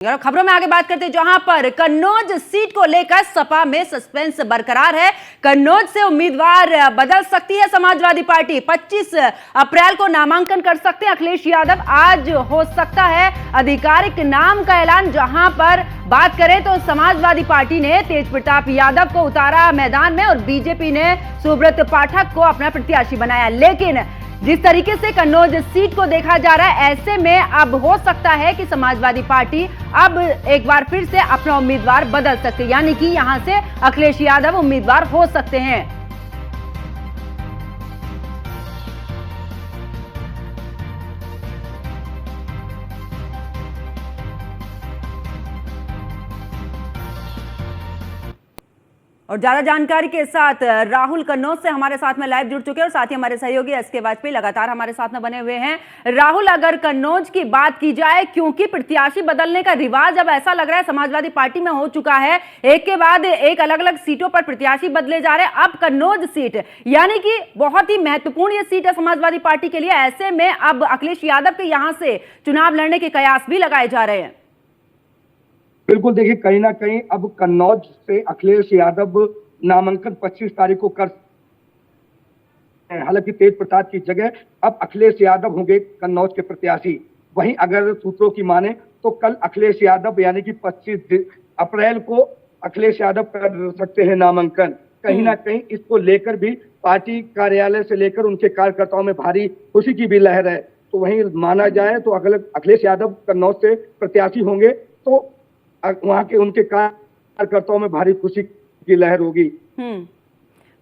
और खबरों में आगे बात करते हैं, जहां पर कन्नौज सीट को लेकर सपा में सस्पेंस बरकरार है। कन्नौज से उम्मीदवार बदल सकती है समाजवादी पार्टी। 25 अप्रैल को नामांकन कर सकते हैं अखिलेश यादव। आज हो सकता है आधिकारिक नाम का ऐलान। जहां पर बात करें तो समाजवादी पार्टी ने तेज प्रताप यादव को उतारा मैदान में और बीजेपी ने सुब्रत पाठक को अपना प्रत्याशी बनाया। लेकिन जिस तरीके से कन्नौज सीट को देखा जा रहा है, ऐसे में अब हो सकता है कि समाजवादी पार्टी अब एक बार फिर से अपना उम्मीदवार बदल सकती है, यानी कि यहां से अखिलेश यादव उम्मीदवार हो सकते हैं। और ज्यादा जानकारी के साथ राहुल कन्नौज से हमारे साथ में लाइव जुड़ चुके हैं और साथ ही हमारे सहयोगी एसके वाजपेयी लगातार हमारे साथ में बने हुए हैं। राहुल, अगर कन्नौज की बात की जाए, क्योंकि प्रत्याशी बदलने का रिवाज अब ऐसा लग रहा है समाजवादी पार्टी में हो चुका है, एक के बाद एक अलग अलग सीटों पर प्रत्याशी बदले जा रहे हैं। अब कन्नौज सीट यानी कि बहुत ही महत्वपूर्ण ये सीट है समाजवादी पार्टी के लिए। ऐसे में अब अखिलेश यादव के यहां से चुनाव लड़ने के कयास भी लगाए जा रहे हैं। बिल्कुल, देखिए कहीं ना कहीं अब कन्नौज से अखिलेश यादव नामांकन 25 तारीख को कर, हालांकि तेज प्रताप की जगह अब अखिलेश यादव होंगे कन्नौज के प्रत्याशी। वहीं अगर सूत्रों की माने तो कल अखिलेश यादव यानी कि 25 अप्रैल को अखिलेश यादव कर सकते हैं नामांकन। कहीं ना कहीं इसको लेकर भी पार्टी कार्यालय से लेकर उनके कार्यकर्ताओं में भारी खुशी की भी लहर है। तो वहीं माना जाए तो अगर अखिलेश यादव कन्नौज से प्रत्याशी होंगे तो वहां के उनके कार्यकर्ताओं में भारी खुशी की लहर होगी।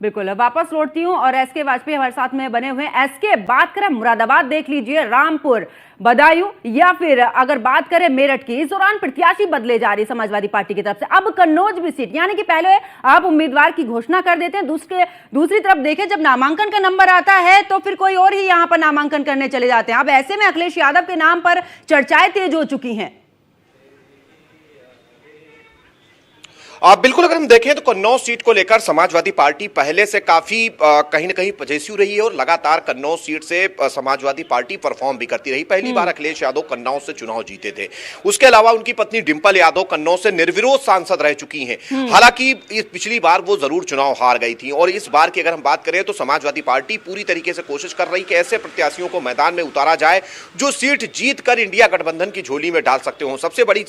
बिल्कुल, वापस लौटती हूं और एसके वाजपेयी हमारे साथ में बने हुए हैं। एसके, बात करें मुरादाबाद देख लीजिए, रामपुर, बदायूं या फिर अगर बात करें मेरठ की, इस दौरान प्रत्याशी बदले जा रही है समाजवादी पार्टी की तरफ से। अब कन्नौज भी सीट, यानी कि पहले आप उम्मीदवार की घोषणा कर देते हैं, दूसरी तरफ देखें जब नामांकन का नंबर आता है तो फिर कोई और ही यहां पर नामांकन करने चले जाते हैं। अब ऐसे में अखिलेश यादव के नाम पर चर्चाएं तेज हो चुकी हैं। बिल्कुल, अगर हम देखें तो कन्नौज सीट को लेकर समाजवादी पार्टी पहले से काफी कहीं ना कहीं पजेसिव रही है और लगातार कन्नौज सीट से समाजवादी पार्टी परफॉर्म भी करती रही। पहली बार अखिलेश यादव कन्नौज से चुनाव जीते थे। उसके अलावा उनकी पत्नी डिंपल यादव कन्नौज से निर्विरोध सांसद रह चुकी हैं। हालांकि पिछली बार वो जरूर चुनाव हार गई थी और इस बार की अगर हम बात करें तो समाजवादी पार्टी पूरी तरीके से कोशिश कर रही कि ऐसे प्रत्याशियों को मैदान में उतारा जाए जो सीट जीत कर इंडिया गठबंधन की झोली में डाल सकते हो। सबसे बड़ी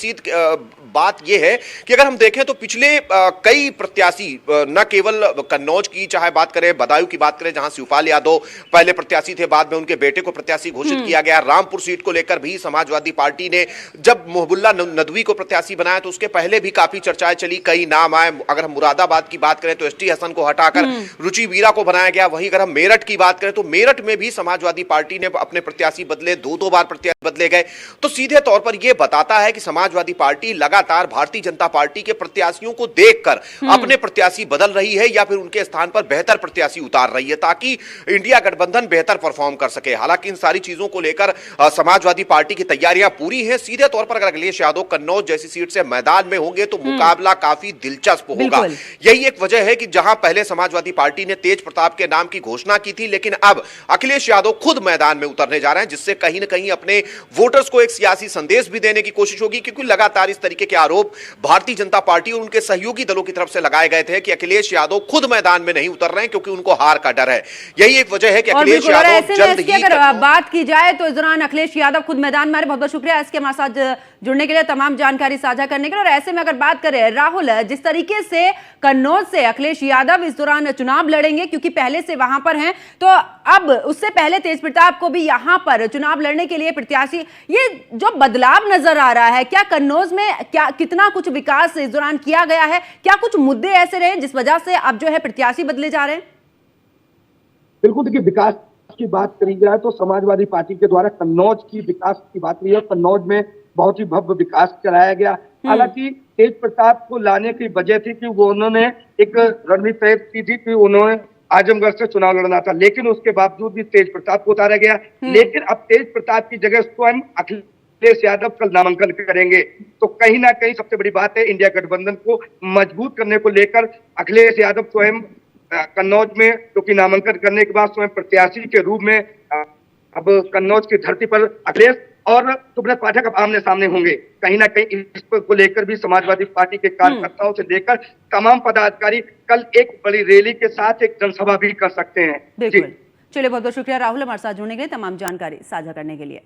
बात यह है कि अगर हम देखें तो पिछले कई प्रत्याशी न केवल कन्नौज की, चाहे बात करें बदायूं की बात करें जहां शिवपाल यादव पहले प्रत्याशी थे, बाद में उनके बेटे को प्रत्याशी घोषित किया गया। रामपुर सीट को लेकर भी समाजवादी पार्टी ने जब मोहबुल्ला नदवी को प्रत्याशी बनाया तो उसके पहले भी काफी चर्चाएं चली, कई नाम आए। अगर हम मुरादाबाद की बात करें तो एसटी हसन को हटाकर रुचि वीरा को बनाया गया। वहीं अगर हम मेरठ की बात करें तो मेरठ में भी समाजवादी पार्टी ने अपने प्रत्याशी बदले, दो बार प्रत्याशी बदले गए। तो सीधे तौर पर यह बताता है कि समाजवादी पार्टी लगातार भारतीय जनता पार्टी के प्रत्याशियों को देखकर अपने प्रत्याशी बदल रही है या फिर उनके स्थान पर बेहतर प्रत्याशी उतार रही है ताकि इंडिया गठबंधन बेहतर परफॉर्म कर सके। हालांकि इन सारी चीजों को लेकर समाजवादी पार्टी की तैयारियां पूरी हैं। सीधे तौर पर अगर अखिलेश यादव कन्नौज जैसी सीट से मैदान में होंगे तो मुकाबला काफी दिलचस्प होगा। यही एक वजह है कि जहां पहले समाजवादी पार्टी ने तेज प्रताप के नाम की घोषणा की थी, लेकिन अब अखिलेश यादव खुद मैदान में उतरने जा रहे हैं, जिससे कहीं ना कहीं अपने वोटर्स को एक सियासी संदेश भी देने की कोशिश होगी। क्योंकि लगातार इस तरीके के आरोप भारतीय जनता पार्टी और उनके सहयोगी दलों की तरफ से लगाए गए थे कि अखिलेश यादव खुद मैदान में नहीं उतर रहे हैं क्योंकि उनको हार का डर है। यही एक वजह है कि अखिलेश यादव जल्द ही, अगर बात की जाए तो इस दौरान अखिलेश यादव खुद मैदान में। बहुत बहुत शुक्रिया इसके हमारे साथ जुड़ने के लिए, तमाम जानकारी साझा करने के लिए। और ऐसे में अगर बात करें राहुल, जिस तरीके से कन्नौज से अखिलेश यादव इस दौरान चुनाव लड़ेंगे क्योंकि पहले से वहां पर हैं, तो अब उससे पहले तेज प्रताप को भी यहां पर चुनाव लड़ने के लिए प्रत्याशी, ये जो बदलाव नजर आ रहा है, क्या कन्नौज में क्या कितना कुछ विकास इस दौरान किया गया है? क्या कुछ मुद्दे ऐसे रहे जिस वजह से अब जो है प्रत्याशी बदले जा रहे हैं? बिल्कुल, देखिए विकास की बात करी जाए तो समाजवादी पार्टी के द्वारा कन्नौज की विकास की बात हुई है। कन्नौज में बहुत ही भव्य विकास कराया गया। हालांकि तेज प्रताप को लाने की वजह थी कि वो उन्होंने एक रणनीति तय की थी कि उन्होंने आजमगढ़ से चुनाव लड़ना था, लेकिन उसके बावजूद भी तेज प्रताप को उतारा गया। लेकिन अब तेज प्रताप की जगह स्वयं अखिलेश यादव कल नामांकन करेंगे। तो कहीं ना कहीं सबसे बड़ी बात है, इंडिया गठबंधन को मजबूत करने को लेकर अखिलेश यादव स्वयं कन्नौज में, क्योंकि नामांकन करने के बाद स्वयं प्रत्याशी के रूप में अब कन्नौज की धरती पर अखिलेश और सुब्रत पाठक अब आमने सामने होंगे। कहीं ना कहीं इसको लेकर भी समाजवादी पार्टी के कार्यकर्ताओं से लेकर तमाम पदाधिकारी कल एक बड़ी रैली के साथ एक जनसभा भी कर सकते हैं। बिल्कुल। चलिए, बहुत बहुत शुक्रिया राहुल, हमारे साथ जुड़ने के लिए, तमाम जानकारी साझा करने के लिए।